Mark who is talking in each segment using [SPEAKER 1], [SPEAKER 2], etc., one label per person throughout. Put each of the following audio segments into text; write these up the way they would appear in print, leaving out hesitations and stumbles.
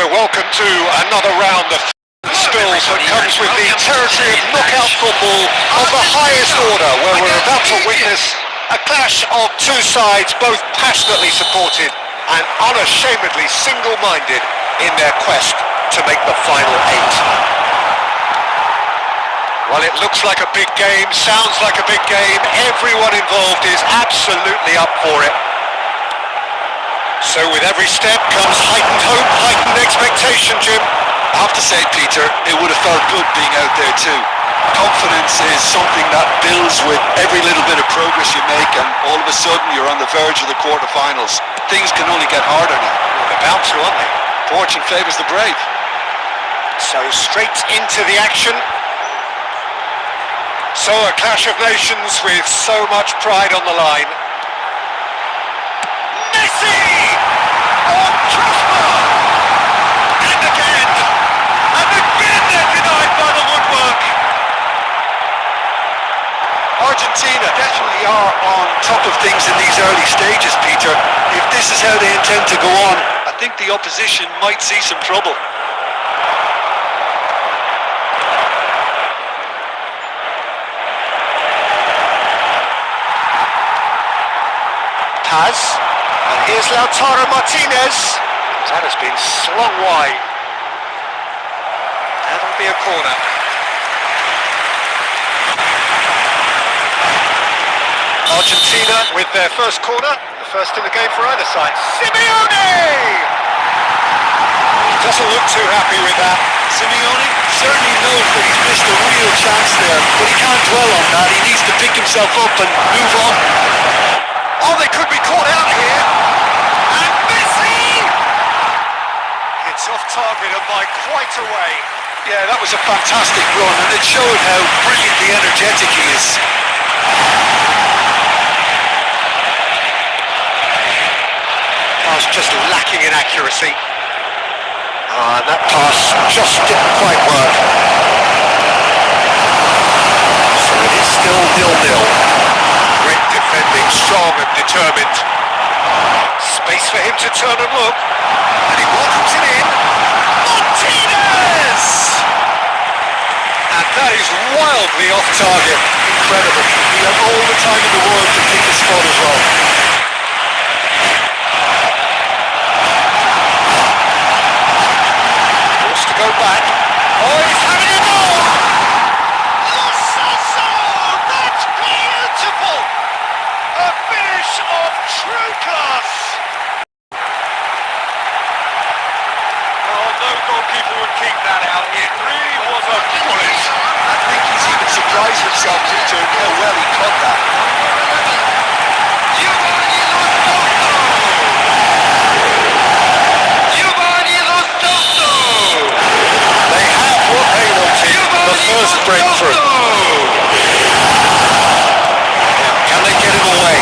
[SPEAKER 1] So welcome to another round of spills that comes with the territory of knockout football of the highest order, where we're about to witness a clash of two sides, both passionately supported and unashamedly single-minded in their quest to make the final eight. Well, it looks like a big game, sounds like a big game. Everyone involved is absolutely up for it. So with every step comes heightened hope, heightened expectation, Jim.
[SPEAKER 2] I have to say, Peter, it would have felt good being out there too. Confidence is something that builds with every little bit of progress you make, and all of a sudden you're on the verge of the quarterfinals. Things can only get harder now.
[SPEAKER 1] Well, they're bound to, aren't they?
[SPEAKER 2] Fortune favours the brave.
[SPEAKER 1] So straight into the action. So a clash of nations with so much pride on the line. Messi! On Trustman! And again they're denied by the woodwork.
[SPEAKER 2] Argentina definitely are on top of things in these early stages, Peter. If this is how they intend to go on, I think the opposition might see some trouble.
[SPEAKER 1] Paz, and here's Lautaro Martinez. That has been slung wide. That'll be a corner. Argentina with their first corner, the first in the game for either side. Simeone! Doesn't look too happy with that.
[SPEAKER 2] Simeone certainly knows that he's missed a real chance there, but he can't dwell on that. He needs to pick himself up and move on.
[SPEAKER 1] Oh, they could be caught out here. And Messi! It's off target and by quite a way.
[SPEAKER 2] Yeah, that was a fantastic run, and it showed how brilliantly energetic he is.
[SPEAKER 1] That was just lacking in accuracy. And that pass just didn't quite work. So it is still 0-0. Great defending, strong and determined. Space for him to turn and look. And he welcomes it in. Martinez! And that is wildly off target. Incredible.
[SPEAKER 2] He had all the time in the world to pick the spot as well.
[SPEAKER 1] Forced to go back. Oh, he's having a goal! That's beautiful! A finish of true class! Oh, no goalkeeper would keep that out. It really was a bullet.
[SPEAKER 2] I think he's even surprised himself, Peter, how well he caught that.
[SPEAKER 1] They have what they wanted. The first breakthrough. Can they get him away?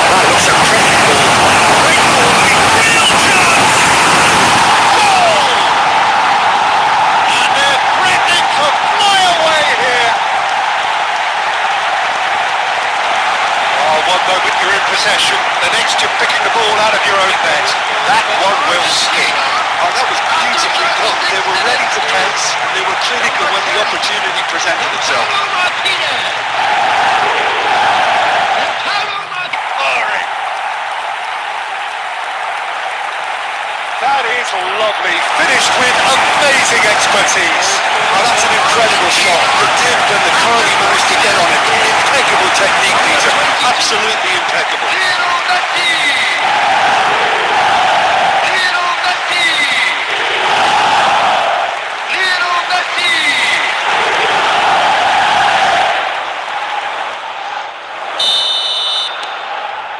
[SPEAKER 1] That looks a cracking ball. Great ball, real chance! Goal! And they're threatening to fly away here. Oh, one moment you're in possession, the next you're picking the ball out of your own net. That one will sting.
[SPEAKER 2] Oh, that was beautifully done. They were ready to pounce, and they were clinical when the opportunity presented itself.
[SPEAKER 1] That is lovely, finished with amazing expertise.
[SPEAKER 2] Oh, that's an incredible shot. The dip and the curl he managed to get on it. Impeccable technique, Peter. Absolutely impeccable.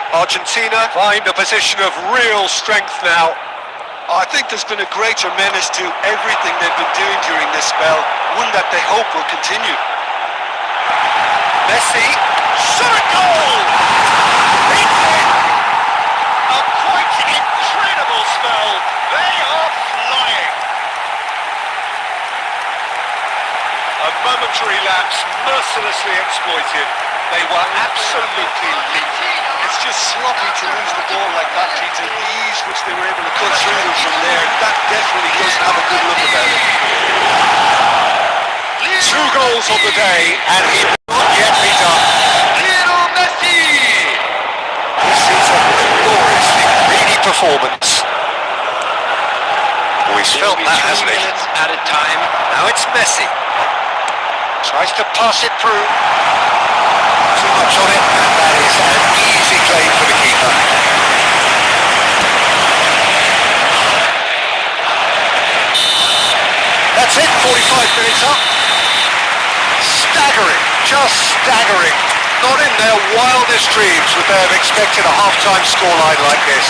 [SPEAKER 1] Argentina find a position of real strength now.
[SPEAKER 2] I think there's been a greater menace to everything they've been doing during this spell, one that they hope will continue.
[SPEAKER 1] Messi, shot a goal! It's in! A quite incredible spell. They are flying. A momentary lapse mercilessly exploited. They were absolutely leaping.
[SPEAKER 2] It's just sloppy to lose the ball like that, Peter. The ease which they were able to cut through them from there, that definitely doesn't have a good look about it.
[SPEAKER 1] 2 goals on the day, and he not yet be done. This is a gloriously greedy performance. He's felt that, hasn't he?
[SPEAKER 3] At a time. Now it's Messi.
[SPEAKER 1] Tries to pass it through. Too much on it, and that is an easy claim for the keeper. That's it, 45 minutes up. Staggering, just staggering. Not in their wildest dreams would they have expected a half-time scoreline like this.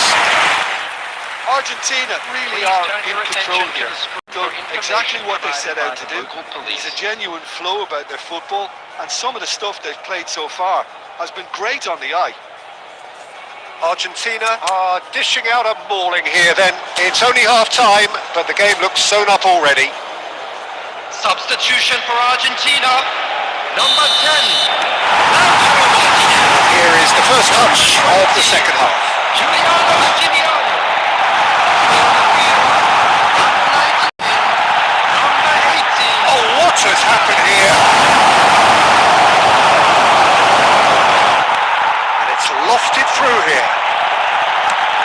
[SPEAKER 2] Argentina really are in control here. Done exactly what they set out to do. There's a genuine flow about their football, and some of the stuff they've played so far has been great on the eye.
[SPEAKER 1] Argentina are dishing out a mauling here then. It's only half-time, but the game looks sewn up already.
[SPEAKER 3] Substitution for Argentina. Number 10.
[SPEAKER 1] Here is the first touch of the second half. Oh, what has happened here? And it's lofted through here.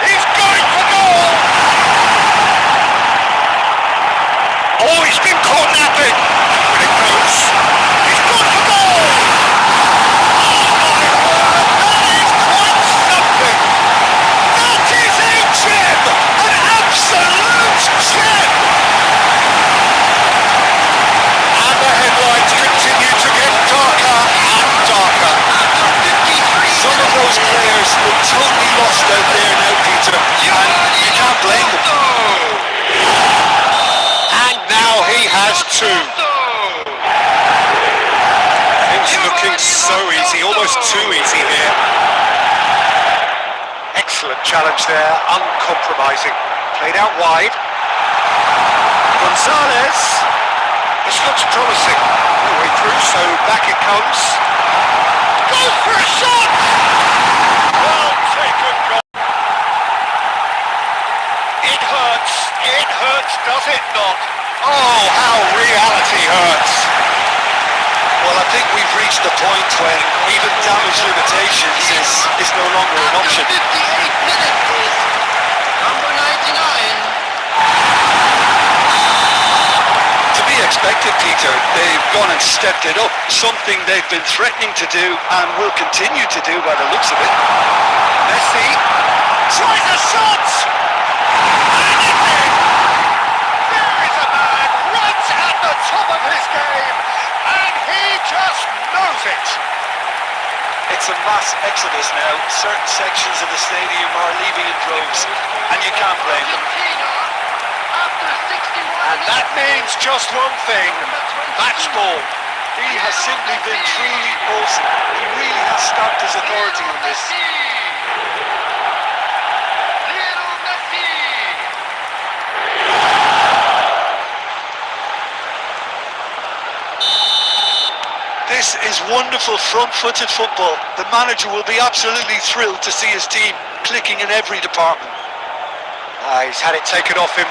[SPEAKER 1] He's going for goal! Oh, he's been caught napping. And it goes. He's gone for goal! Oh my word, that is quite something! That is a gem! An absolute gem! And the headlines continue to get darker and darker. Some of those players look totally lost out there now, Peter, and you can't blame them. And now he has 2. Things looking so easy, almost too easy here. Excellent challenge there, uncompromising. Played out wide. Gonzalez. This looks promising. No way through, so back it comes. Goes for a shot! Well taken goal. It hurts, does it not? Oh, how reality hurts.
[SPEAKER 2] Well, I think we've reached the point when even damage limitations is no longer an option.
[SPEAKER 3] 58 minutes is number 99.
[SPEAKER 2] To be expected, Peter, they've gone and stepped it up, something they've been threatening to do and will continue to do by the looks of it.
[SPEAKER 1] Messi tries a shot! And it's in! There is a man right at the top of his game, and he just knows it!
[SPEAKER 2] It's a mass exodus now. Certain sections of the stadium are leaving in droves, and you can't blame them.
[SPEAKER 1] And that means just one thing, match ball.
[SPEAKER 2] He has simply been truly awesome. He really has stamped his authority on this. This is wonderful front-footed football. The manager will be absolutely thrilled to see his team clicking in every department.
[SPEAKER 1] He's had it taken off him.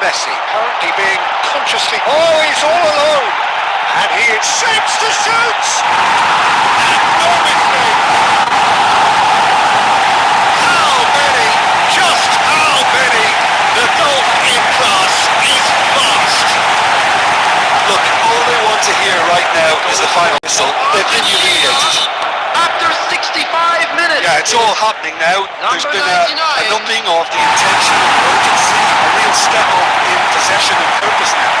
[SPEAKER 1] Messi currently being consciously... Oh, he's all alone! And he shapes to shoot! And no mistake! How many? Just how many? The golf in class is vast!
[SPEAKER 2] Look, all they want to hear right now is the final whistle. They've been humiliated.
[SPEAKER 3] After 65 minutes.
[SPEAKER 2] Yeah, it's all happening now. There's been an upping of the intention and urgency, a real step up in possession and purpose now.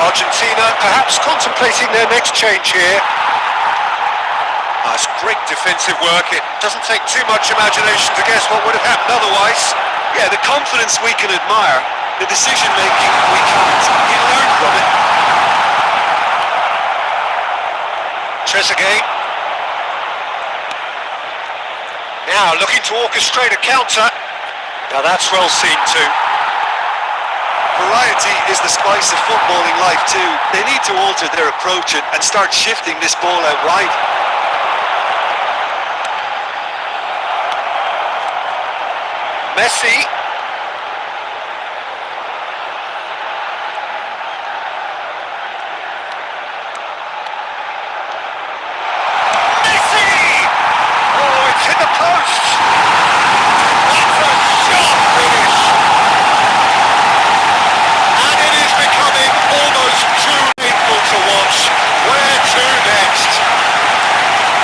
[SPEAKER 1] Argentina perhaps contemplating their next change here. That's great defensive work. It doesn't take too much imagination to guess what would have happened otherwise.
[SPEAKER 2] Yeah, the confidence we can admire, the decision making we can't. He learned from it.
[SPEAKER 1] Trezeguet. Now looking to orchestrate a counter. Now that's well seen too.
[SPEAKER 2] Variety is the spice of footballing life too. They need to alter their approach and start shifting this ball out wide.
[SPEAKER 1] Messi. Messi! Oh, it's hit the post! That's a sharp finish! And it is becoming almost too painful to watch. Where to next?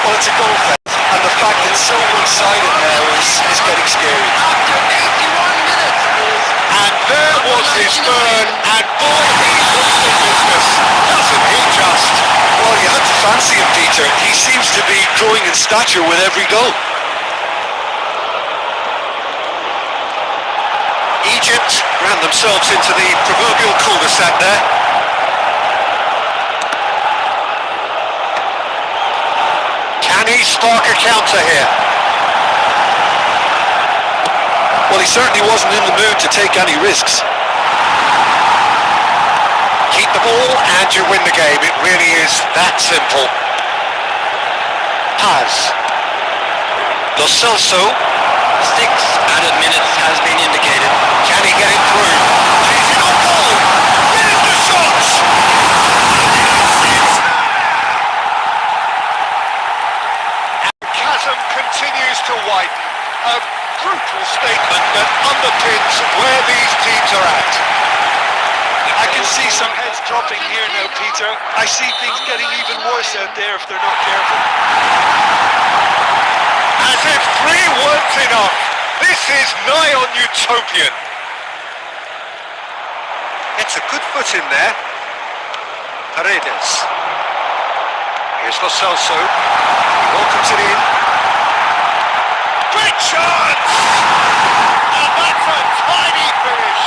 [SPEAKER 2] Well, it's a goal fest, and the fact it's so one-sided now is getting scary.
[SPEAKER 3] After 81 minutes is
[SPEAKER 1] And there was his burn, and boy, he looks in business, doesn't he just?
[SPEAKER 2] Well, you have to fancy him, Peter. He seems to be growing in stature with every goal.
[SPEAKER 1] Egypt ran themselves into the proverbial cul-de-sac there. Can he spark a counter here?
[SPEAKER 2] Well, he certainly wasn't in the mood to take any risks.
[SPEAKER 1] Keep the ball and you win the game. It really is that simple. Paz. Lo Celso.
[SPEAKER 3] 6 added minutes has been indicated.
[SPEAKER 1] Can he get it through? He's in on goal. Here's the shots. And the chasm continues to widen. A brutal statement that underpins where these teams are at.
[SPEAKER 2] I can see some heads dropping here now, Peter. I see things getting even worse out there if they're not careful.
[SPEAKER 1] As if 3 weren't enough, this is nigh on utopian. It's a good foot in there. Paredes. Here's Lo Celso. He welcomes it in. Great chance! And that's a tiny finish.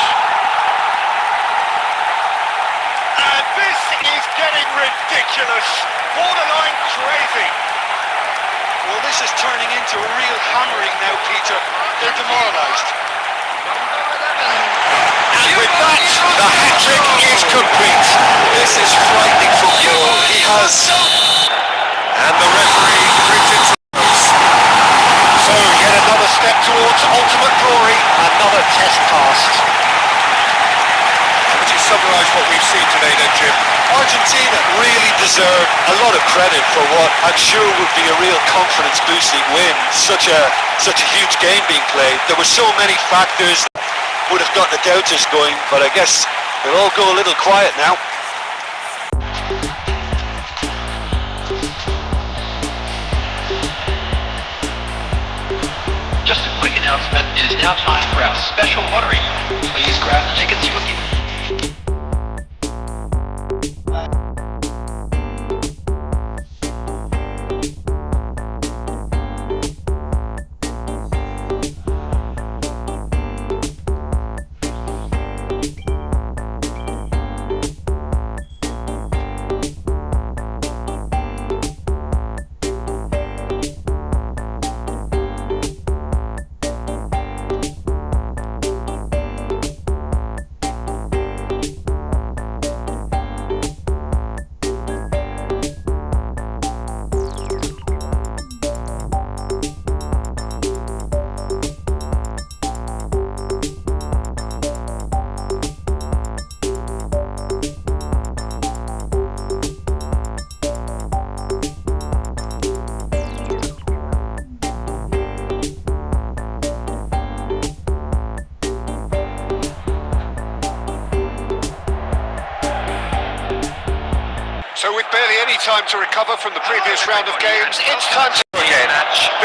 [SPEAKER 1] And this is getting ridiculous. Borderline crazy.
[SPEAKER 2] Well, this is turning into a real hammering now, Peter. They're demoralised.
[SPEAKER 1] And with that, the hat-trick is complete.
[SPEAKER 2] This is frightening football. He has...
[SPEAKER 1] And the referee brings it to close. So yet another step towards ultimate glory, another test passed. How would you summarise what we've seen today then, Jim?
[SPEAKER 2] Argentina really deserve a lot of credit for what I'm sure would be a real confidence-boosting win. Such a huge game being played. There were so many factors that would have gotten the doubters going, but I guess they'll all go a little quiet now.
[SPEAKER 4] Just a quick announcement, it is now time for our special lottery. Please grab the tickets you will give.
[SPEAKER 1] So with barely any time to recover from the previous round of games, it's time to go again.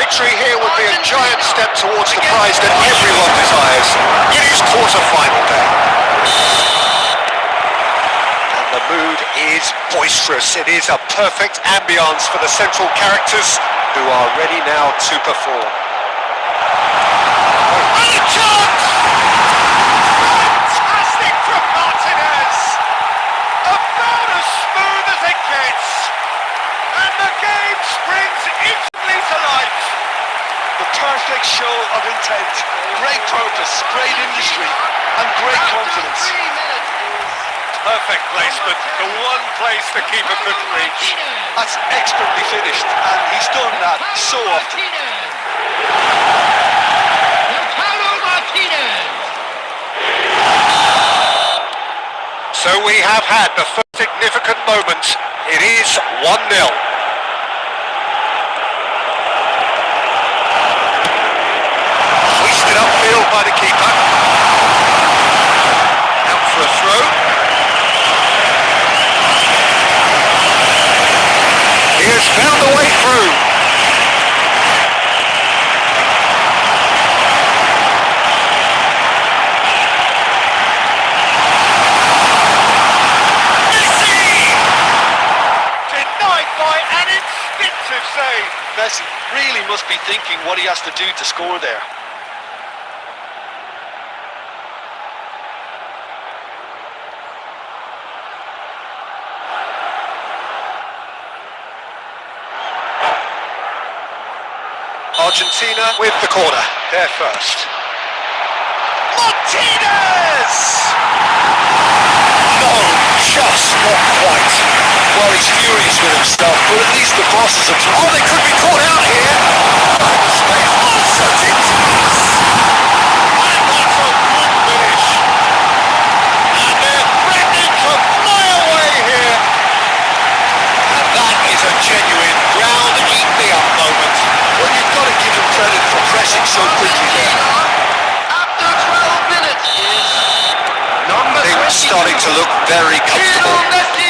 [SPEAKER 1] Victory here would be a giant step towards the prize that everyone desires. It is quarter-final day. And the mood is boisterous. It is a perfect ambience for the central characters who are ready now to perform. And a chance! Fantastic from Martinez! About as smooth as it gets, and the game springs instantly to life.
[SPEAKER 2] The perfect show of intent, great purpose, great industry, and great confidence.
[SPEAKER 1] Perfect placement, the one place the keeper couldn't reach.
[SPEAKER 2] That's expertly finished, and he's done that so often.
[SPEAKER 1] So we have had the first significant moment. It is 1-0. Hoisted upfield by the keeper. Out for a throw. He has found a way through.
[SPEAKER 2] Messi really must be thinking what he has to do to score there.
[SPEAKER 1] Argentina with the corner. They're first. Martinez! No, just not quite.
[SPEAKER 2] Well, he's furious with himself, but at least the bosses are...
[SPEAKER 1] Oh, they could be caught out here. Oh, such intense! And that's a good finish. And they're threatening to fly away here. And that is a genuine ground eat me up moment.
[SPEAKER 2] Well, you've got to give him credit for pressing so quickly there.
[SPEAKER 3] After 12 minutes is number
[SPEAKER 2] They were
[SPEAKER 3] 22.
[SPEAKER 2] starting to look very comfortable.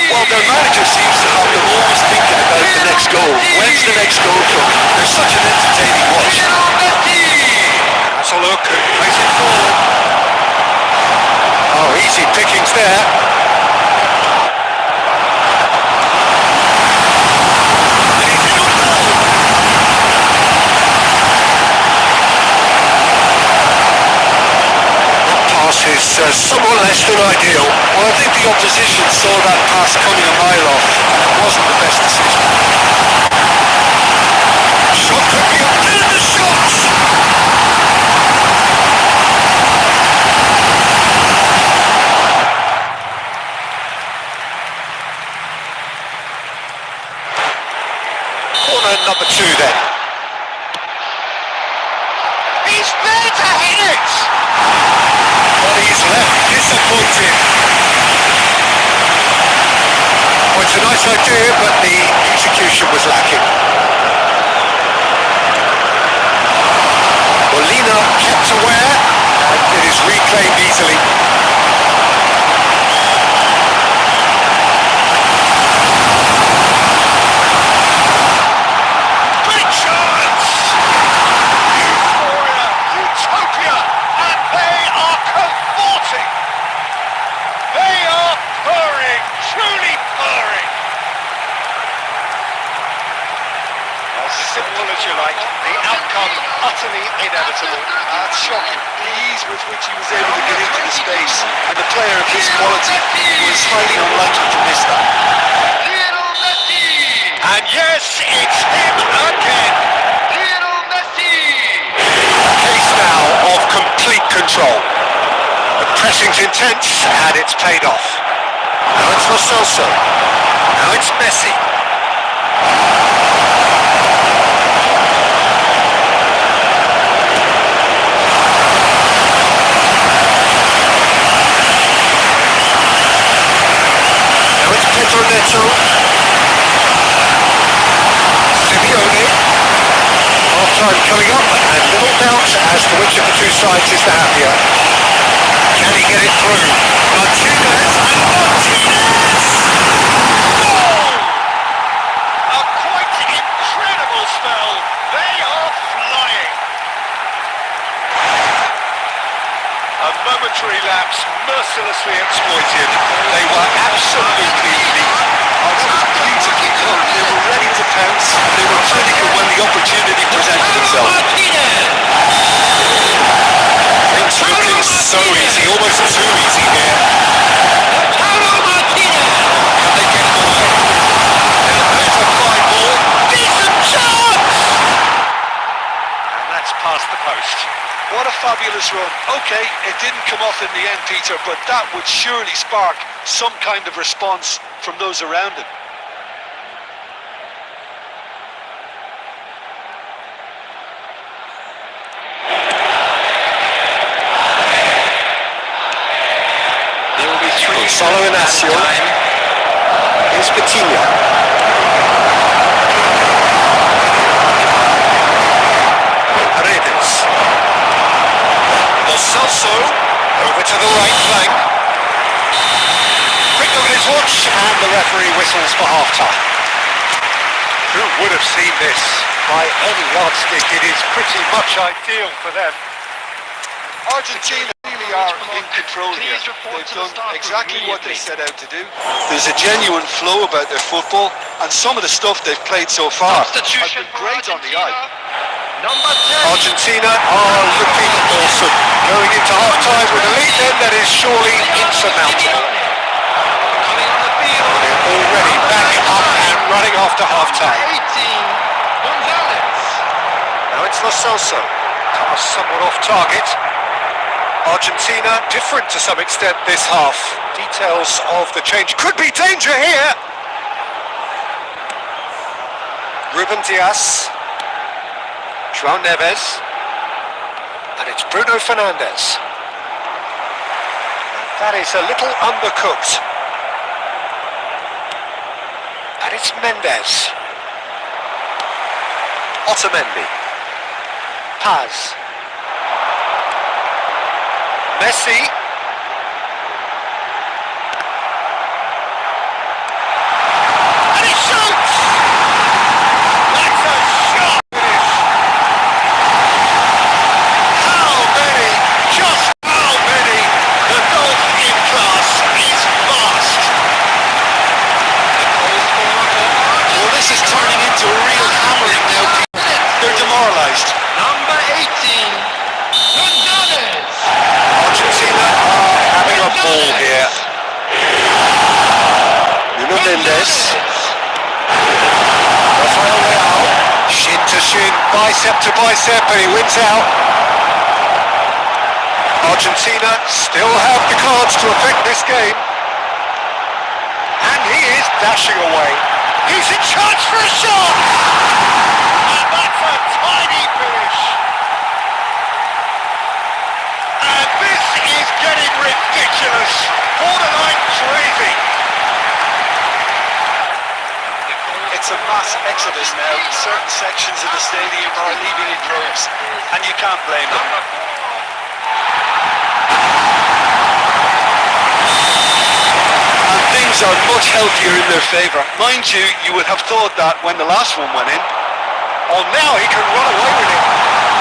[SPEAKER 2] Well, their manager seems to have them always thinking about the next goal. When's the next goal coming? They're such an entertaining watch.
[SPEAKER 1] That's a look, plays it forward. Oh, easy pickings there. Is somewhat less than ideal.
[SPEAKER 2] Well, I think the opposition saw that pass coming a mile off, and it wasn't the best decision.
[SPEAKER 1] Shot could be up there, the shots! Corner number 2 then. He's there to hit it! But he's left disappointed. Well, it's a nice idea, but the execution was lacking. Molina kept aware, and it is reclaimed easily. Big chance! Euphoria, utopia, and they are cavorting. They are purring, truly purring. As simple as you like, the outcome utterly inevitable.
[SPEAKER 2] That's shocking. The ease with which he was able to get into the space, and the player of his quality was highly unlikely to miss that.
[SPEAKER 1] And yes, it's him again. A case now of complete control. The pressing's intense and it's paid off. Now it's Lo Celso. Now it's Messi. Now it's Pedro Neto. Simeone. Half-time coming up and little doubt as to which of the two sides is the happier. Can he get it through? Martinez and Martinez! Goal! A quite incredible spell. They are flying. A momentary lapse mercilessly exploited. They were absolutely elite.
[SPEAKER 2] That was beautifully done. They were ready to pounce. They were clinical when the opportunity presented itself.
[SPEAKER 1] It's looking so easy, almost too easy here. Can they get it away? Now there's a fine ball. Decent chance! And that's past the post.
[SPEAKER 2] What a fabulous run. Okay, it didn't come off in the end, Peter, but that would surely spark some kind of response from those around him.
[SPEAKER 1] Solo Inacio. Here's Coutinho. Paredes. Lo Celso over to the right flank. Quick look at his watch, and the referee whistles for half-time. Who would have seen this? By any yardstick, it is pretty much ideal for them.
[SPEAKER 2] Argentina really are in control here. They've done exactly what they set out to do. There's a genuine flow about their football, and some of the stuff they've played so far has been great on the eye.
[SPEAKER 1] Argentina are looking awesome. Going into half-time with a lead then that is surely insurmountable. They're already back up and running after half-time. Now it's Lo Celso. That was somewhat off target. Argentina different to some extent this half. Details of the change. Could be danger here. Ruben Diaz. João Neves. And it's Bruno Fernandes. And that is a little undercooked. And it's Mendes. Otamendi. Paz. Messi. And he shoots! That's a shot finish! How many? Just how many? The golf in class is vast.
[SPEAKER 2] Well, this is turning into a real hammering now. They're demoralised.
[SPEAKER 4] Number 18, Gonzalez.
[SPEAKER 1] Argentina are having a ball here. Nuno Mendes. Rafael Leao. Shin to shin, bicep to bicep, and he wins out. Argentina still have the cards to affect this game. And he is dashing away. He's in charge for a shot! And that's a tiny finish. And this is getting ridiculous. Borderline crazy.
[SPEAKER 2] It's a mass exodus now. Certain sections of the stadium are leaving in droves, and you can't blame them. And things are much healthier in their favour. Mind you, you would have thought that when the last one went in.
[SPEAKER 1] Oh, now he can run away with it.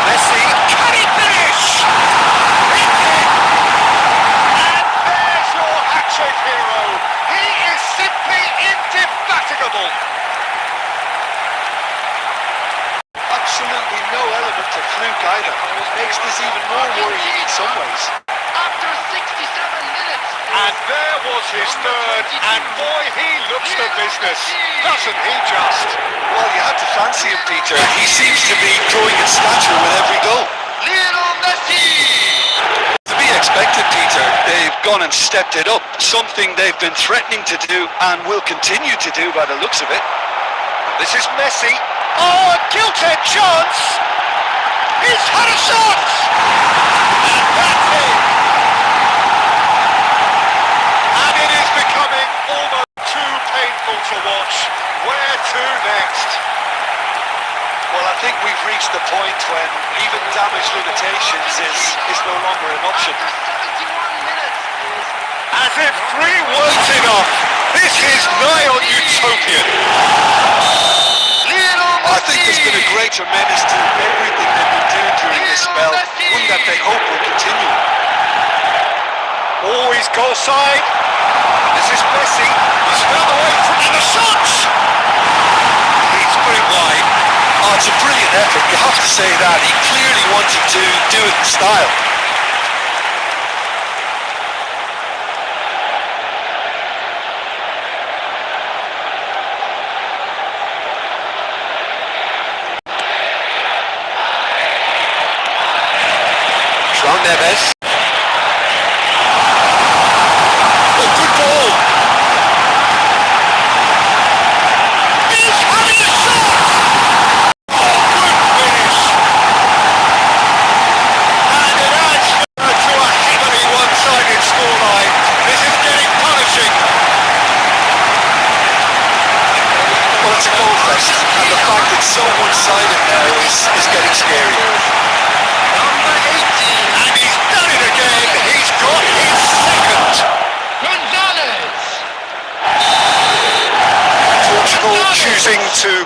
[SPEAKER 1] Messi, can he finish? It's it! And there's your hat-trick hero. He is simply indefatigable.
[SPEAKER 2] Absolutely no element of fluke either. Makes this even more worrying in some ways.
[SPEAKER 4] After 67 minutes.
[SPEAKER 1] And there was his third, and boy, he looks the business. Doesn't he just?
[SPEAKER 2] Well, you have to fancy him, Peter. He seems to be growing in stature with every goal.
[SPEAKER 4] Lionel Messi.
[SPEAKER 2] To be expected, Peter. They've gone and stepped it up. Something they've been threatening to do and will continue to do by the looks of it.
[SPEAKER 1] This is Messi. Oh, a gilt-edged chance. He's had a shot. And that's it. And it is becoming almost too painful to watch. Where to next?
[SPEAKER 2] Well, I think we've reached the point when even damage limitations is no longer an option.
[SPEAKER 4] After 71 minutes.
[SPEAKER 1] As if 3 weren't enough. This is nigh on utopian.
[SPEAKER 2] I think there's been a greater menace to everything they've been doing during this spell, one that they hope will continue.
[SPEAKER 1] Always goal side. This is Messi. He's found the way from the shots. He's put it wide.
[SPEAKER 2] Oh, it's a brilliant effort, you have to say that. He clearly wanted to do it in style.
[SPEAKER 1] João Neves. Oh, good ball. He's having a shot. Oh, good finish. And it adds to a heavily one-sided scoreline. This is getting punished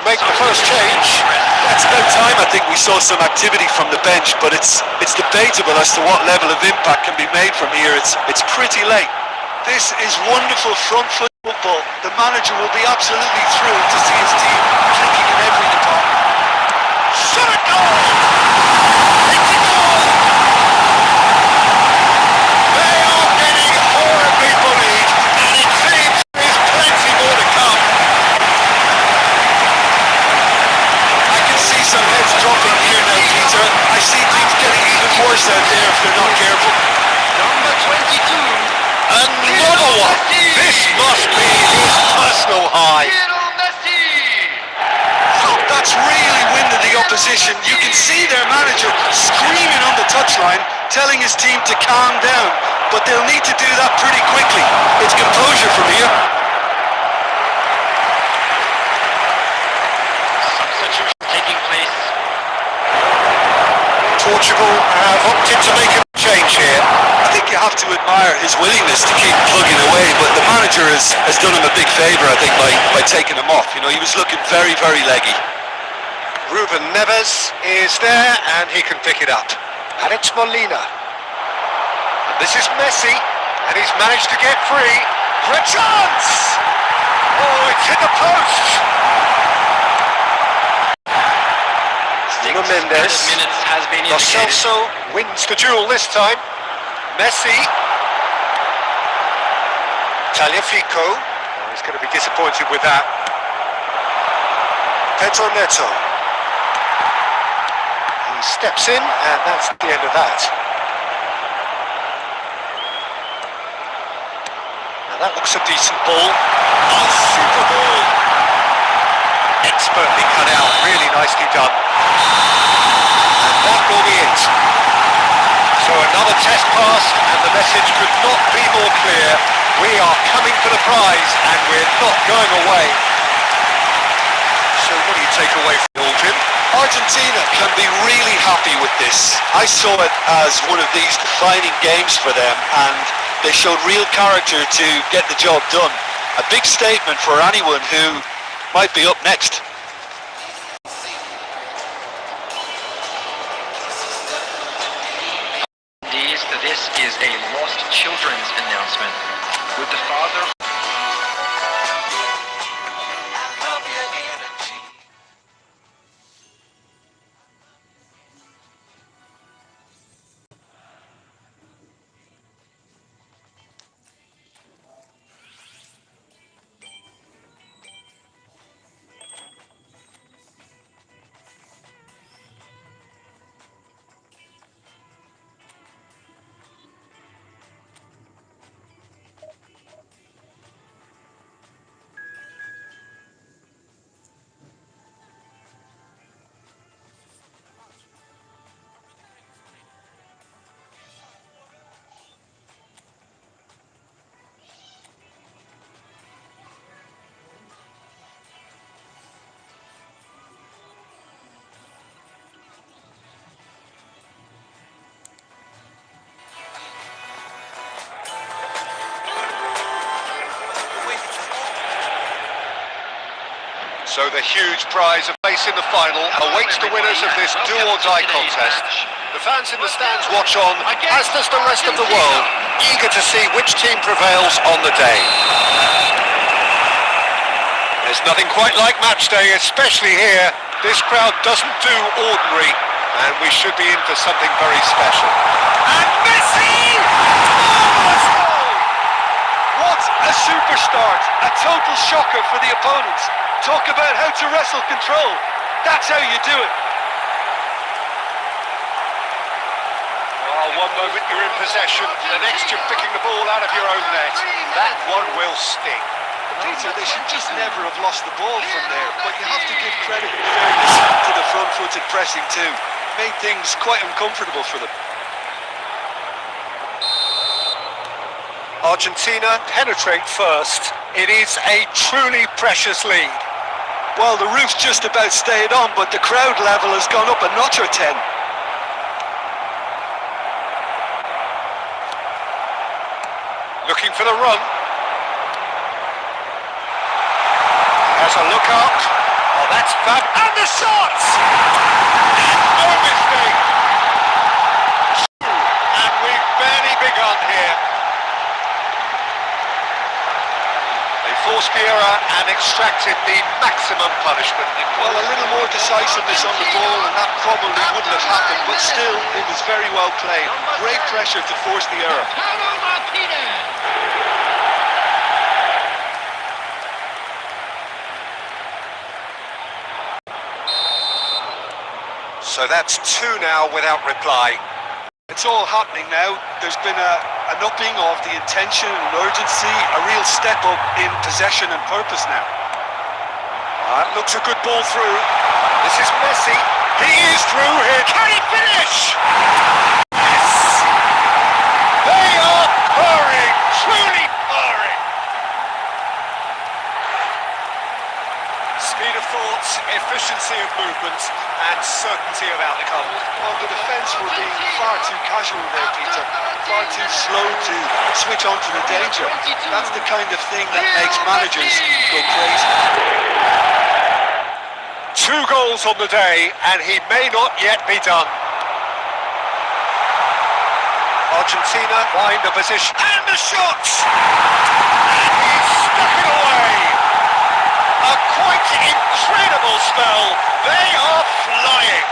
[SPEAKER 1] make the first change.
[SPEAKER 2] It's about time I think we saw some activity from the bench, but it's debatable as to what level of impact can be made from here. It's pretty late. This is wonderful front foot football. The manager will be absolutely thrilled to see his team clicking in every department.
[SPEAKER 1] Shot a goal! It's a goal! They are getting horribly bullied, and it seems there's plenty more to come.
[SPEAKER 2] I can see some heads dropping here now, Peter. I see things getting even worse out there if they're not careful.
[SPEAKER 3] Number 22.
[SPEAKER 1] Another one! This must be his personal high.
[SPEAKER 2] That's really winded the opposition. You can see their manager screaming on the touchline, telling his team to calm down. But they'll need to do that pretty quickly. It's composure from here.
[SPEAKER 3] Substitution taking place.
[SPEAKER 1] Portugal have opted to make a change here.
[SPEAKER 2] I think you have to admire his willingness to keep plugging away, but the manager has done him a big favour, I think, by taking him off. You know, he was looking very, very leggy.
[SPEAKER 1] Ruben Neves is there and he can pick it up. And it's Molina. And this is Messi, and he's managed to get free for a chance! Oh, it's hit the post! Mendes.
[SPEAKER 3] Minutes has been
[SPEAKER 1] Lo
[SPEAKER 3] indicated.
[SPEAKER 1] Celso wins the duel this time. Messi. Tagliafico. Oh, he's going to be disappointed with that. Pedro Neto. He steps in, and that's the end of that. Now that looks a decent ball. Oh, super ball! Expertly cut out, really nicely done. And that will be it. So another test pass, and the message could not be more clear. We are coming for the prize, and we're not going away. So what do you take away from all, Jim?
[SPEAKER 2] Argentina can be really happy with this. I saw it as one of these defining games for them, and they showed real character to get the job done. A big statement for anyone who might be up next.
[SPEAKER 3] This is a lost children's announcement with the father.
[SPEAKER 1] So the huge prize of place in the final awaits the winners of this do-or-die contest. The fans in the stands watch on, as does the rest of the world, eager to see which team prevails on the day. There's nothing quite like match day, especially here. This crowd doesn't do ordinary, and we should be in for something very special. And Messi! Marvellous goal!
[SPEAKER 2] What a super start! A total shocker for the opponents. Talk about how to wrestle control. That's how you do it.
[SPEAKER 1] Well, one moment you're in possession, the next you're picking the ball out of your own net. That one will sting.
[SPEAKER 2] Peter, they should just never have lost the ball from there, but you have to give credit and fairness to the front-footed pressing too. Made things quite uncomfortable for them.
[SPEAKER 1] Argentina penetrate first. It is a truly precious lead.
[SPEAKER 2] Well, the roof's just about stayed on, but the crowd level has gone up a notch or 10.
[SPEAKER 1] Looking for the run. Has a look up. A That's fab. And the shots! No mistake. And we've barely begun here. They forced the error and extracted the maximum punishment.
[SPEAKER 2] Well, a little more decisiveness on the ball and that probably wouldn't have happened, but still, it was very well played. Great pressure to force the error.
[SPEAKER 1] So that's 2 now without reply.
[SPEAKER 2] It's all happening now. There's been an upping of the intention and urgency, a real step up in possession and purpose now.
[SPEAKER 1] That looks a good ball through. This is Messi. He is through here. Can he finish? Yes! They are purring, truly purring. Speed of thought, efficiency of movement, and certainty of outcome.
[SPEAKER 2] Well, the defence were being far too casual there, Peter. Far too slow to switch on to the danger. That's the kind of thing that makes managers go crazy.
[SPEAKER 1] 2 goals on the day, and he may not yet be done. Argentina find a position, and the shots! And he's stuck it away. A quite incredible spell. They are flying.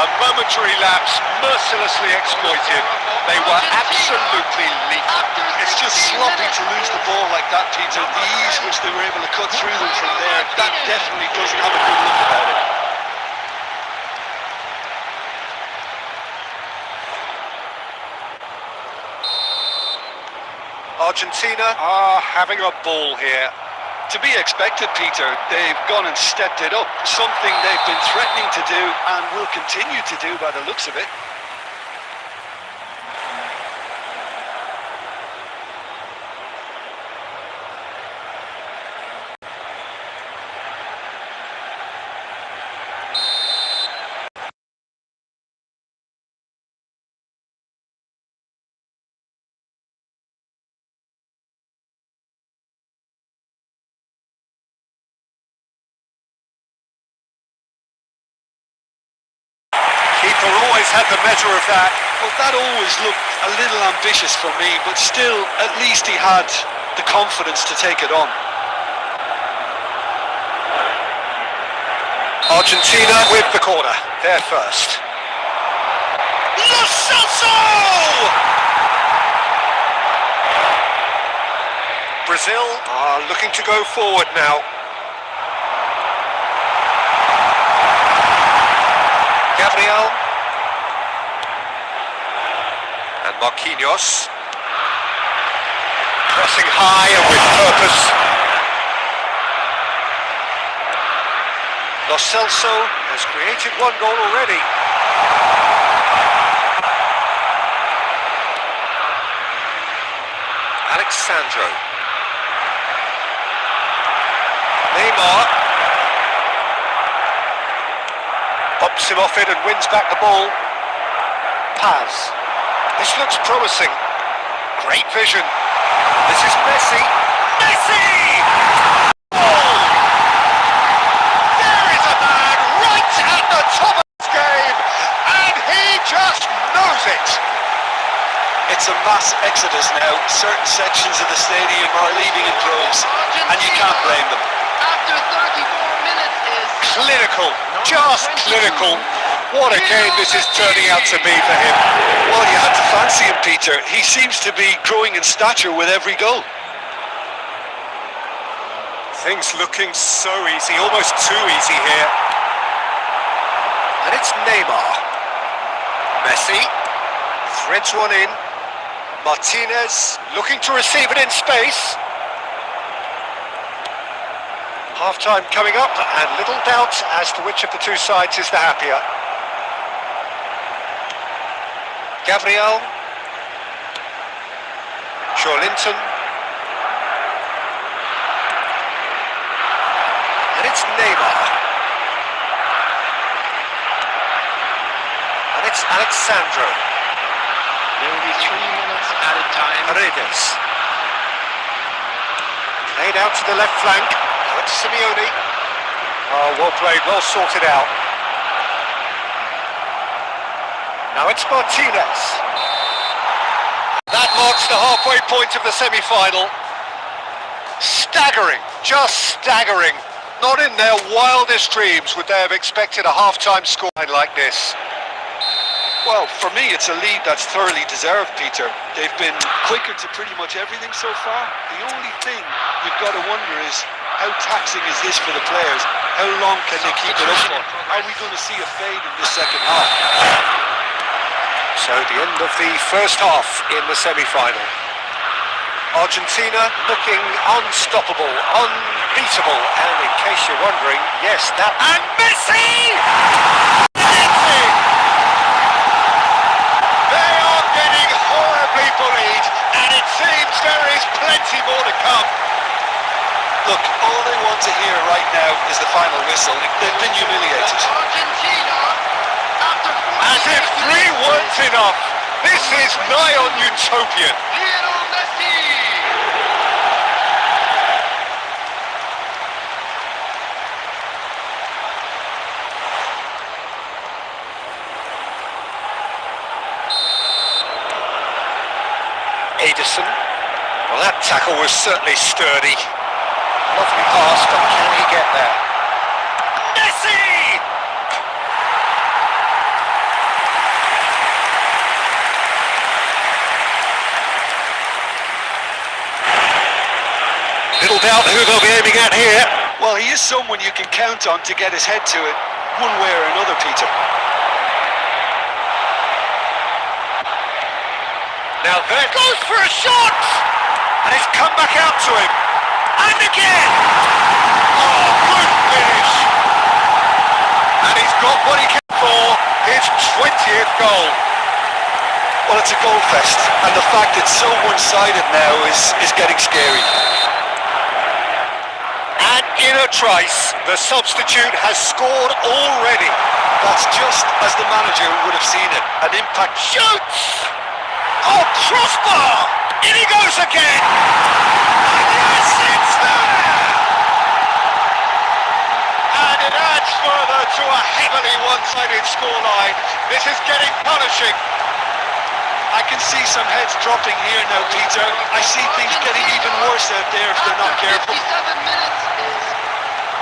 [SPEAKER 1] A momentary lapse mercilessly exploited. They were absolutely lethal.
[SPEAKER 2] It's just sloppy to lose the ball like that, Peter. The ease which they were able to cut through them from there, that definitely doesn't have a good look about it.
[SPEAKER 1] Argentina are having a ball here.
[SPEAKER 2] To be expected, Peter. They've gone and stepped it up. Something they've been threatening to do and will continue to do by the looks of it.
[SPEAKER 1] Keeper always had the measure of that.
[SPEAKER 2] Well, that always looked a little ambitious for me, but still, at least he had the confidence to take it on.
[SPEAKER 1] Argentina with the corner. They're first. Lo Celso! Brazil are looking to go forward now. Gabriel and Marquinhos crossing high and with purpose. Lo Celso has created 1 goal already. Alexandro. Neymar. Pops him off it and wins back the ball. Paz. This looks promising. Great vision. This is Messi. Messi! Oh! There is a man right at the top of this game, and he just knows it.
[SPEAKER 2] It's a mass exodus now. Certain sections of the stadium are leaving in droves, and you can't blame them.
[SPEAKER 4] After 34 minutes is
[SPEAKER 1] Clinical, just clinical. What a game this is turning out to be for him.
[SPEAKER 2] Well, you had to fancy him, Peter. He seems to be growing in stature with every goal.
[SPEAKER 1] Things looking so easy, almost too easy here. And it's Neymar. Messi threads one in. Martinez looking to receive it in space. Half-time coming up, and little doubt as to which of the 2 sides is the happier. Gabriel. Linton. And it's Neymar. And it's Alexandro.
[SPEAKER 3] There will be 3 minutes added time.
[SPEAKER 1] Paredes. Made out to the left flank. Now it's Simeone. Oh, well played, well sorted out. Now it's Martinez. That marks the halfway point of the semi-final. Staggering, just staggering. Not in their wildest dreams would they have expected a half-time scoreline like this.
[SPEAKER 2] Well, for me, it's a lead that's thoroughly deserved, Peter. They've been quicker to pretty much everything so far. The only thing you've got to wonder is, how taxing is this for the players? How long can they keep it up for? Are we going to see a fade in this second half?
[SPEAKER 1] So the end of the first half in the semi-final. Argentina looking unstoppable, unbeatable, and in case you're wondering, yes, that... And Messi! Messi! They are getting horribly bullied, and it seems there is plenty more to come.
[SPEAKER 2] Look, all they want to hear right now is the final whistle. They've been humiliated.
[SPEAKER 4] Argentina, after 40
[SPEAKER 1] As if 3 weren't enough, this is nigh on utopian.
[SPEAKER 4] Lionel Messi.
[SPEAKER 1] Edison. Well, that tackle was certainly sturdy. Lovely pass, but can he get there? Messi! Little doubt who they'll be aiming at here.
[SPEAKER 2] Well, he is someone you can count on to get his head to it, one way or another, Peter.
[SPEAKER 1] Now there goes for a shot! And it's come back out to him. And again! Oh, good finish! And he's got what he came for, his 20th goal.
[SPEAKER 2] Well, it's a goal fest, and the fact it's so one-sided now is getting scary.
[SPEAKER 1] And in a trice, the substitute has scored already.
[SPEAKER 2] That's just as the manager would have seen it. An impact
[SPEAKER 1] Shoots! Oh, crossbar! In he goes again! And yes, it's there! And it adds further to a heavily one-sided scoreline. This is getting punishing.
[SPEAKER 2] I can see some heads dropping here now, Peter. I see things getting even worse out there if they're not careful.
[SPEAKER 4] 57 minutes is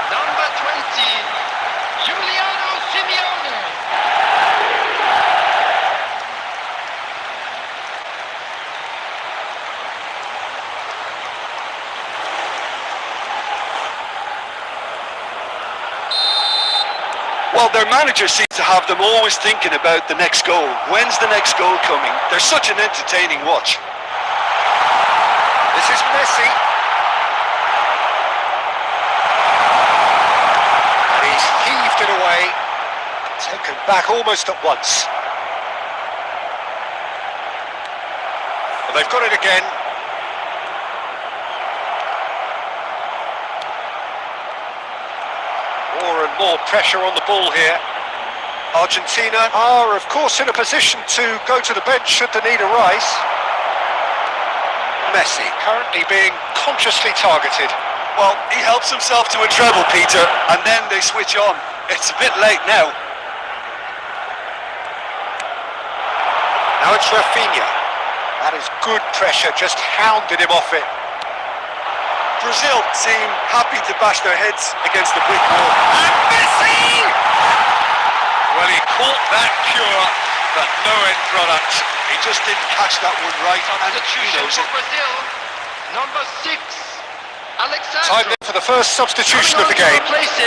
[SPEAKER 4] number 20, Giuliano Simeone.
[SPEAKER 2] Well, their manager seems to have them always thinking about the next goal. When's the next goal coming? They're such an entertaining watch.
[SPEAKER 1] This is Messi. And he's heaved it away. Taken back almost at once. And they've got it again. More and more pressure on the ball here. Argentina are, of course, in a position to go to the bench should the need arise. Messi currently being consciously targeted.
[SPEAKER 2] Well, he helps himself to a treble, Peter, and then they switch on. It's a bit late now.
[SPEAKER 1] Now it's Rafinha. That is good pressure, just hounded him off it.
[SPEAKER 2] Brazil seem happy to bash their heads against the brick wall.
[SPEAKER 1] And Messi! Well, he caught that pure, but no end product.
[SPEAKER 2] He just didn't catch that one right, and he
[SPEAKER 4] Substitution
[SPEAKER 2] knows
[SPEAKER 4] for
[SPEAKER 2] it.
[SPEAKER 4] Brazil, number 6, Alexandre.
[SPEAKER 1] Time now for the first substitution of the game.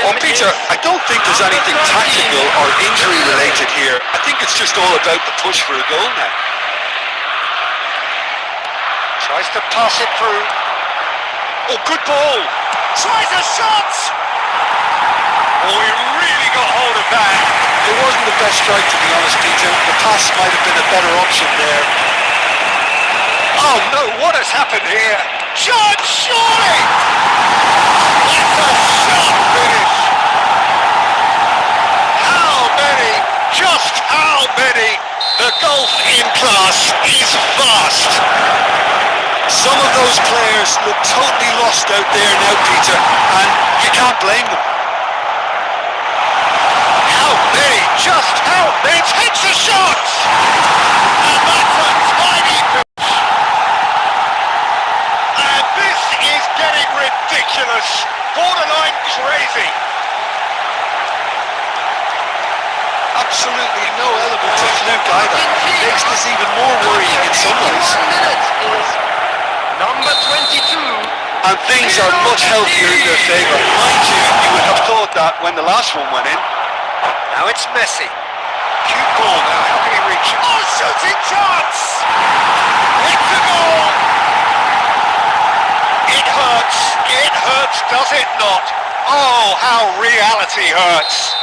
[SPEAKER 2] Well, Peter, I don't think there's anything tactical or injury related here. I think it's just all about the push for a goal now.
[SPEAKER 1] Tries to pass it through. Oh, good ball! Tries a shot! Oh, he really got hold of that.
[SPEAKER 2] It wasn't the best strike, to be honest, Peter. The pass might have been a better option there.
[SPEAKER 1] Oh no, what has happened here? Shot, surely! It's a sharp finish! How many? Just how many? The golf in class is vast.
[SPEAKER 2] Some of those players look totally lost out there now, Peter, and you can't blame them.
[SPEAKER 1] How many? Just how many? Takes a shot! And that's a tiny pitch. And this is getting ridiculous. Borderline crazy.
[SPEAKER 2] Absolutely no element of fluke either. Makes this even more worrying in some ways.
[SPEAKER 3] 1 minute is number 22.
[SPEAKER 2] And things are much healthier in their favour. Mind you, you would have thought that when the last one went in.
[SPEAKER 1] Now it's Messi. Cute ball now. How can he reach it? Oh, shooting chance! It's a goal! It hurts. It hurts, does it not? Oh, how reality hurts.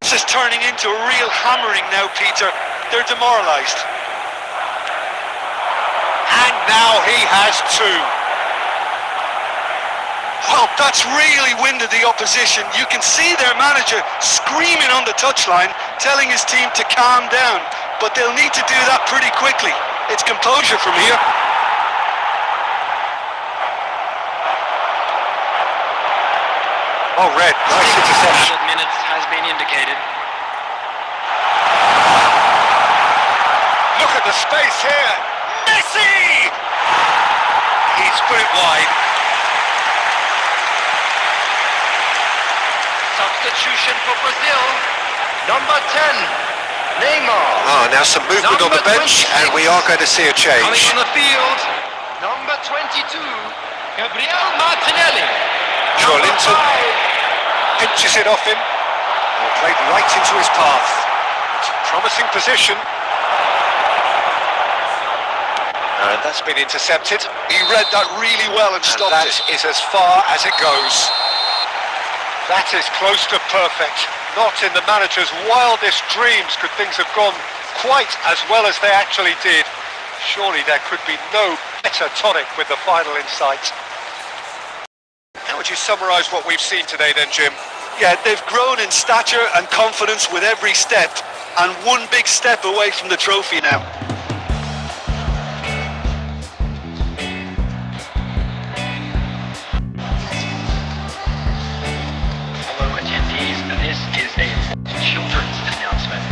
[SPEAKER 2] This is turning into a real hammering now, Peter. They're demoralised.
[SPEAKER 1] And now he has two.
[SPEAKER 2] Well, that's really winded the opposition. You can see their manager screaming on the touchline, telling his team to calm down. But they'll need to do that pretty quickly. It's composure from here.
[SPEAKER 1] Oh, red. Nice interception.
[SPEAKER 3] Minutes has been indicated.
[SPEAKER 1] Look at the space here. Messi! He's put it wide.
[SPEAKER 3] Substitution for Brazil. Number 10, Neymar.
[SPEAKER 1] Oh, now some movement on the bench, and we are going to see a
[SPEAKER 3] Coming
[SPEAKER 1] change.
[SPEAKER 3] on the field. Number 22, Gabriel Martinelli.
[SPEAKER 1] Joelinton pinches it off him, and played right into his path. It's a promising position. And that's been intercepted.
[SPEAKER 2] He read that really well and stopped
[SPEAKER 1] That
[SPEAKER 2] it.
[SPEAKER 1] is as far as it goes. That is close to perfect. Not in the manager's wildest dreams could things have gone quite as well as they actually did. Surely there could be no better tonic with the final in sight. How would you summarise what we've seen today then, Jim?
[SPEAKER 2] Yeah, they've grown in stature and confidence with every step, and one big step away from the trophy now.
[SPEAKER 3] Hello attendees, this is a children's announcement.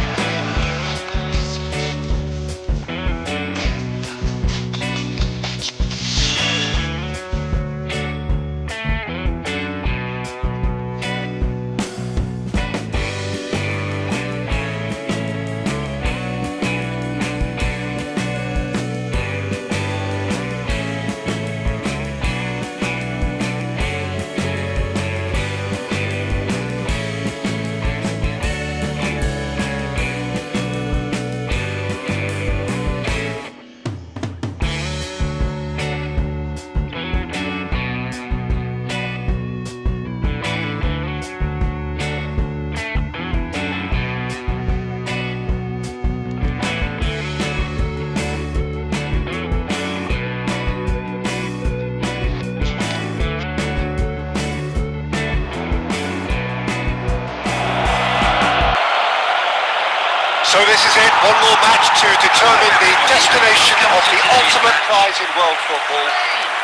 [SPEAKER 1] So this is it, one more match to determine the destination of the ultimate prize in world football.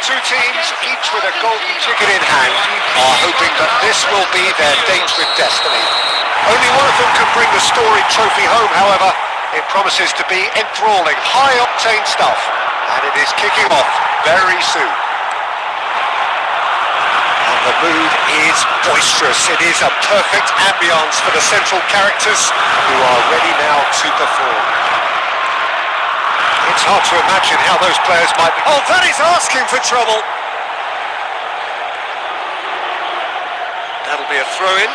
[SPEAKER 1] Two teams, each with a golden ticket in hand, are hoping that this will be their date with destiny. Only one of them can bring the storied trophy home, however. It promises to be enthralling, high-octane stuff, and it is kicking off very soon. The mood is boisterous. It is a perfect ambience for the central characters who are ready now to perform. It's hard to imagine how those players might be. Oh, that is asking for trouble. That'll be a throw-in.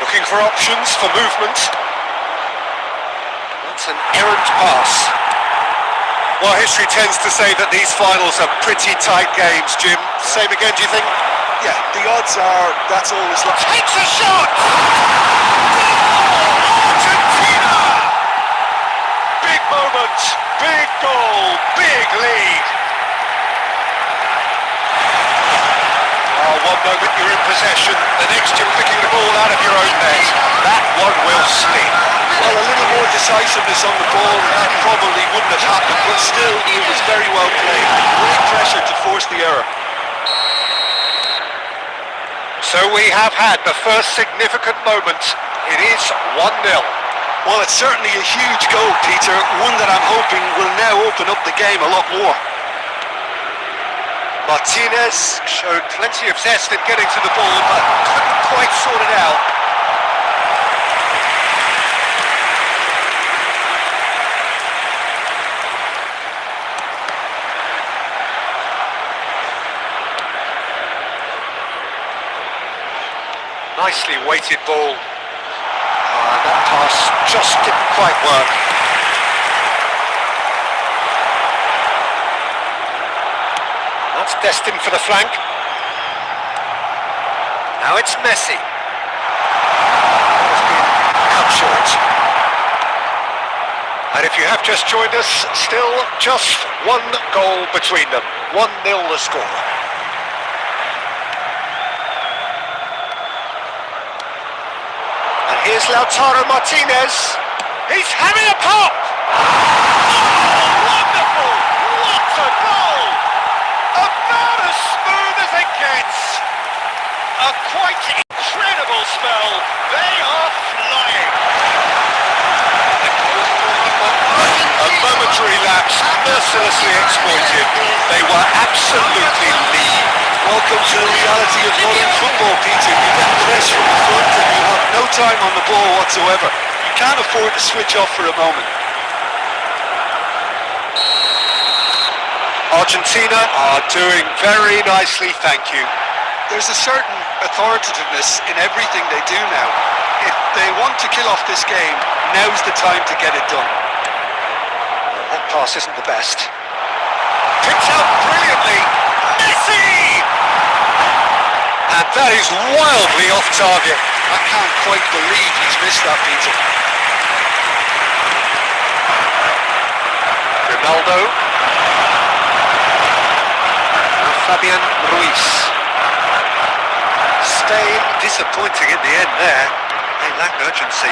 [SPEAKER 1] Looking for options for movement. It's an errant pass. Well, history tends to say that these finals are pretty tight games, Jim. Same again, do you think?
[SPEAKER 2] Yeah, the odds are that's always like.
[SPEAKER 1] Takes a shot! Argentina! Big moment, big goal, big lead. Oh, one moment you're in possession, the next you're picking the ball out of your own net. That one will slip.
[SPEAKER 2] Well, a little more decisiveness on the ball, that probably wouldn't have happened, but still, it was very well played. Great pressure to force the error.
[SPEAKER 1] So we have had the first significant moment. It is 1-0.
[SPEAKER 2] Well, it's certainly a huge goal, Peter, one that I'm hoping will now open up the game a lot more.
[SPEAKER 1] Martinez showed plenty of zest in getting to the ball, but couldn't quite sort it out. Nicely weighted ball. That pass just didn't quite work. That's destined for the flank. Now it's Messi. Has been cut short. And if you have just joined us, still just one goal between them. 1-0 the score. And here's Lautaro Martinez. He's having a pop! Oh, wonderful! What a goal! About as smooth as it gets. A quite incredible spell. They are flying. A momentary lapse, mercilessly exploited. They were absolutely lean.
[SPEAKER 2] Welcome to the reality of modern football, Peter. You get press from the front and you have no time on the ball whatsoever. You can't afford to switch off for a moment.
[SPEAKER 1] Argentina are doing very nicely, thank you.
[SPEAKER 2] There's a certain authoritativeness in everything they do now. If they want to kill off this game, now's the time to get it done.
[SPEAKER 1] That pass isn't the best. Picked out brilliantly. Messi! And that is wildly off target.
[SPEAKER 2] I can't quite believe he's missed that, Peter.
[SPEAKER 1] Ronaldo. Fabian Ruiz. Spain disappointing in the end there. They lack urgency.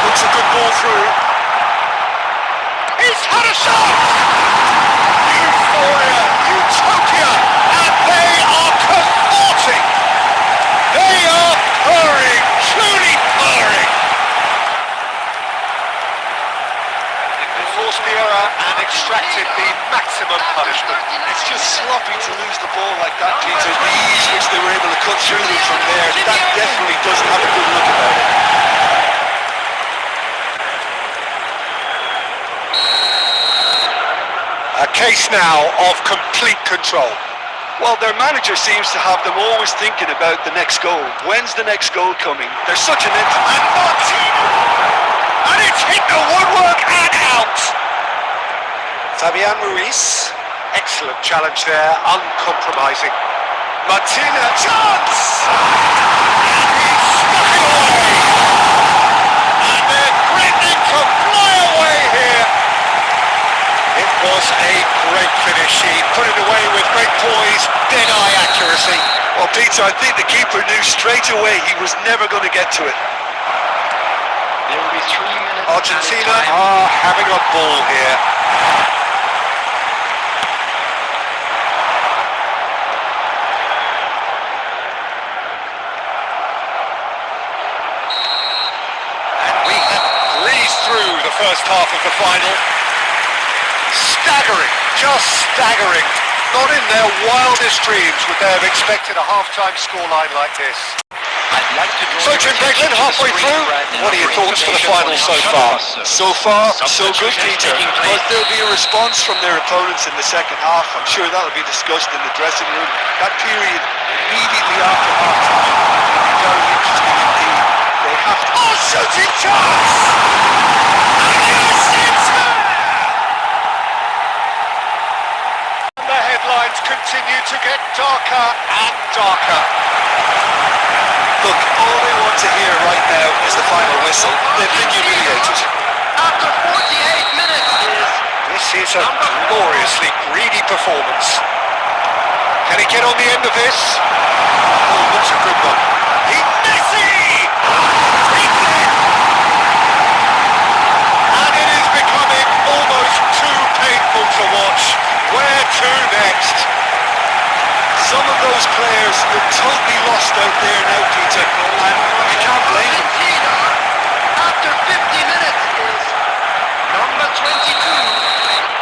[SPEAKER 2] Looks a good ball through.
[SPEAKER 1] He's had a shot! Euphoria, utopia, and they are cavorting. They are purring, truly purring. They forced the error and extracted the maximum punishment.
[SPEAKER 2] It's just sloppy to lose the ball like that, Peter. The ease which they were able to cut through them from there, that definitely doesn't have a good look about it.
[SPEAKER 1] A case now of complete control.
[SPEAKER 2] Well, their manager seems to have them always thinking about the next goal. When's the next goal coming? They're such an entity.
[SPEAKER 1] And Martinez! And it's hit the woodwork and out! Fabian Ruiz. Excellent challenge there, uncompromising. Martinez, chance! And he stuck it away! And they're threatening to fly away here! It was a great finish. He put it away with great poise, dead-eye accuracy.
[SPEAKER 2] Well, Peter, I think the keeper knew straight away he was never going to get to it.
[SPEAKER 3] There will be 3 minutes.
[SPEAKER 1] Argentina are having a ball here. And we have breezed through the first half of the final. Staggering, just staggering. Not in their wildest dreams would they have expected a half-time scoreline like this.
[SPEAKER 3] I'd like to draw
[SPEAKER 1] So Jim
[SPEAKER 3] your attention
[SPEAKER 1] Beglin,
[SPEAKER 3] to the
[SPEAKER 1] halfway
[SPEAKER 3] screen
[SPEAKER 1] through,
[SPEAKER 3] right now
[SPEAKER 1] what are your
[SPEAKER 3] for
[SPEAKER 1] thoughts for the
[SPEAKER 3] information
[SPEAKER 1] final
[SPEAKER 3] on
[SPEAKER 1] so
[SPEAKER 3] the
[SPEAKER 1] far?
[SPEAKER 3] outcome.
[SPEAKER 2] So far, so good,
[SPEAKER 3] Substitutions
[SPEAKER 2] Peter.
[SPEAKER 3] taking place.
[SPEAKER 2] But there'll be a response from their opponents in the second half. I'm sure that'll be discussed in the dressing room. That period immediately after half-time will be very interesting indeed. They have to...
[SPEAKER 1] Oh, shooting chance! And yes, it's there! And the headlines continue to get darker and darker.
[SPEAKER 2] Look, all they want to hear right now is the final whistle. They've been humiliated.
[SPEAKER 3] After 48 minutes is
[SPEAKER 1] This is a gloriously greedy performance. Can he get on the end of this? Oh, that's a good one. Messi! And it is becoming almost too painful to watch. Where to next?
[SPEAKER 2] Some of those players are totally lost out there now, Peter, and you can't blame them.
[SPEAKER 3] After 50 minutes is number 22.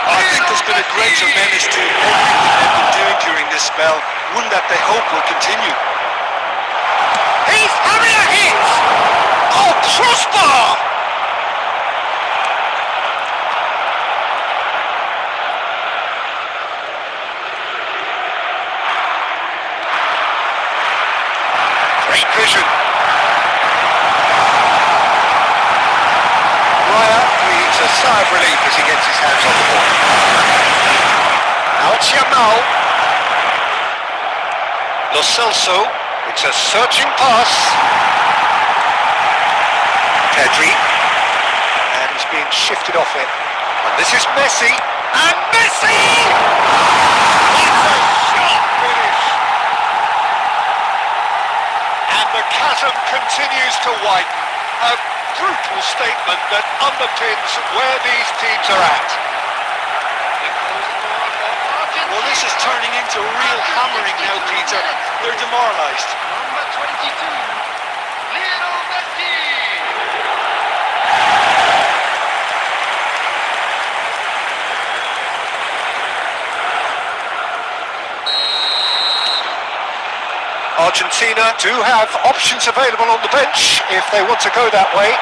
[SPEAKER 2] I think there's been a great tremendous to everything they've been doing during this spell, one that they hope will continue.
[SPEAKER 1] He's having a hit! Oh, crossbar! Great vision. Raya breathes a sigh of relief as he gets his hands on the ball. Now it's Yamal. Lo Celso. It's a searching pass. Pedri. And he's being shifted off it. And this is Messi. And Messi! It's a sharp finish. And the chasm continues to widen. A brutal statement that underpins where these teams are at.
[SPEAKER 2] Well, this is turning into a real hammering now, Peter. They're demoralised.
[SPEAKER 3] Number 22, Lionel Messi.
[SPEAKER 1] Argentina do have options available on the bench if they want to go that way.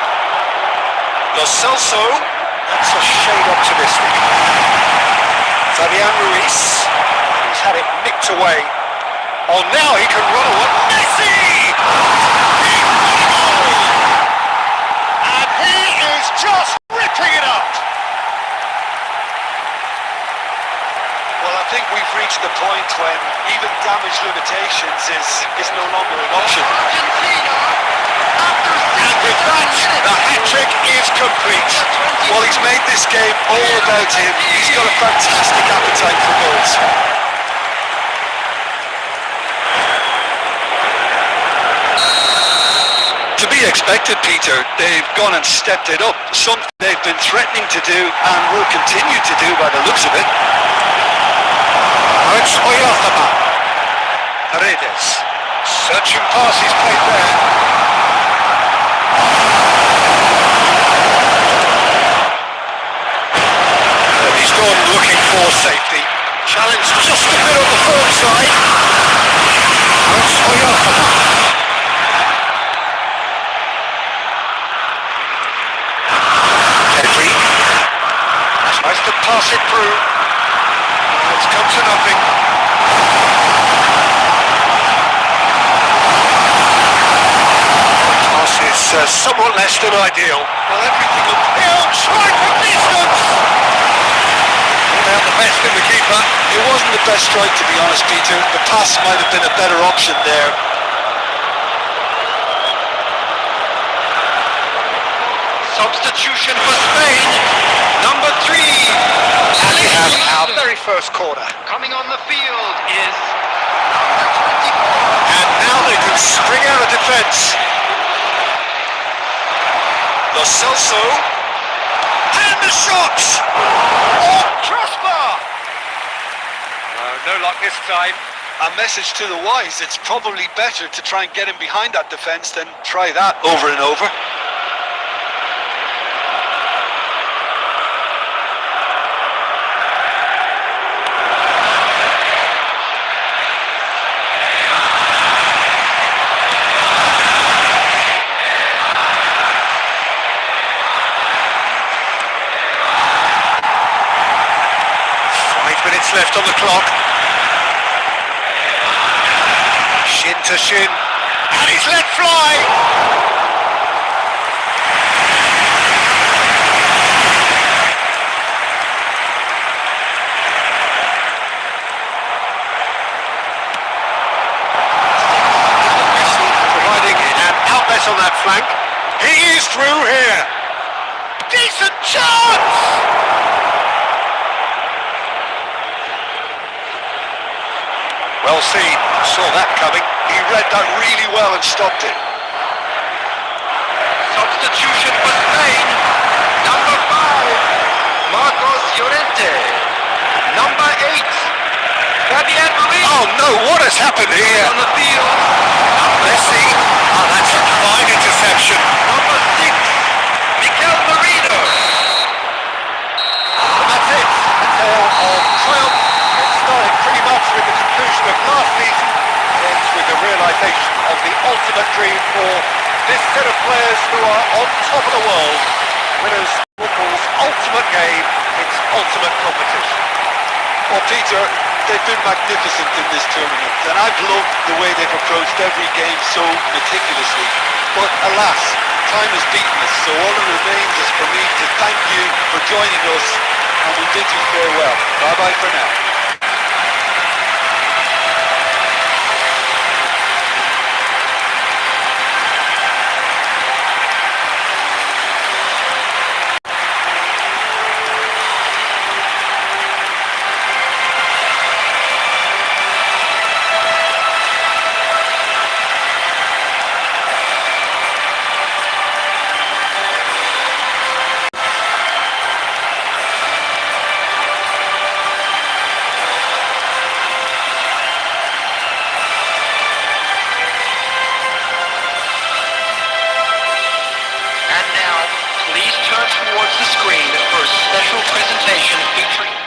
[SPEAKER 1] Lo Celso, that's a shade optimistic. Fabian Ruiz, he's had it nicked away. Oh, now he can run away. Messi! And he is just ripping it up.
[SPEAKER 2] Well, I think we've reached the point when even damage limitations is no longer an option.
[SPEAKER 3] Argentina, after
[SPEAKER 1] And with that, the hat-trick is complete.
[SPEAKER 2] Well, he's made this game all about him. He's got a fantastic appetite for goals. To be expected, Peter. They've gone and stepped it up. Something they've been threatening to do and will continue to do by the looks of it.
[SPEAKER 1] It's Oyartama. Paredes. Searching pass is played there. And he's gone looking for safety. Challenge just a bit on the forward side. It's Oyartama. Pedri. Tries to pass it through. It's come to nothing. Pass is somewhat less than ideal. Well, everything will try for distance. Without the best in the keeper.
[SPEAKER 2] It wasn't the best strike, to be honest, Peter. The pass might have been a better option there.
[SPEAKER 3] substitution for Spain, number 3.
[SPEAKER 1] And we have our very first corner.
[SPEAKER 3] Coming on the field is number 24.
[SPEAKER 1] And now they can spring out of defence. Lo Celso. And the shot! Oh, crossbar! No luck this time.
[SPEAKER 2] A message to the wise, it's probably better to try and get him behind that defence than try that over and over.
[SPEAKER 1] Left on the clock. Shin to shin. And he's let fly. Providing an outlet on that flank. He is through here. Decent chance! Well seen, saw that coming.
[SPEAKER 2] He read that really well and stopped it.
[SPEAKER 3] Substitution for Spain. Number 5, Marcos Llorente. Number 8, Fabian Ruiz.
[SPEAKER 1] Oh no, what has happened here?
[SPEAKER 3] On the field.
[SPEAKER 1] Messi. Oh, that's a fine interception.
[SPEAKER 3] Number 6, Mikel Merino.
[SPEAKER 1] And that's it. A tale of triumph. It started pretty much with the conclusion of last season. It ends with the realisation of the ultimate dream for this set of players who are on top of the world. Winners football's ultimate game, its ultimate competition.
[SPEAKER 2] Well, Peter, they've been magnificent in this tournament, and I've loved the way they've approached every game so meticulously. But alas, time has beaten us, so all that remains is for me to thank you for joining us, and we bid you farewell. Bye-bye for now.
[SPEAKER 3] And now, please turn towards the screen for a special presentation featuring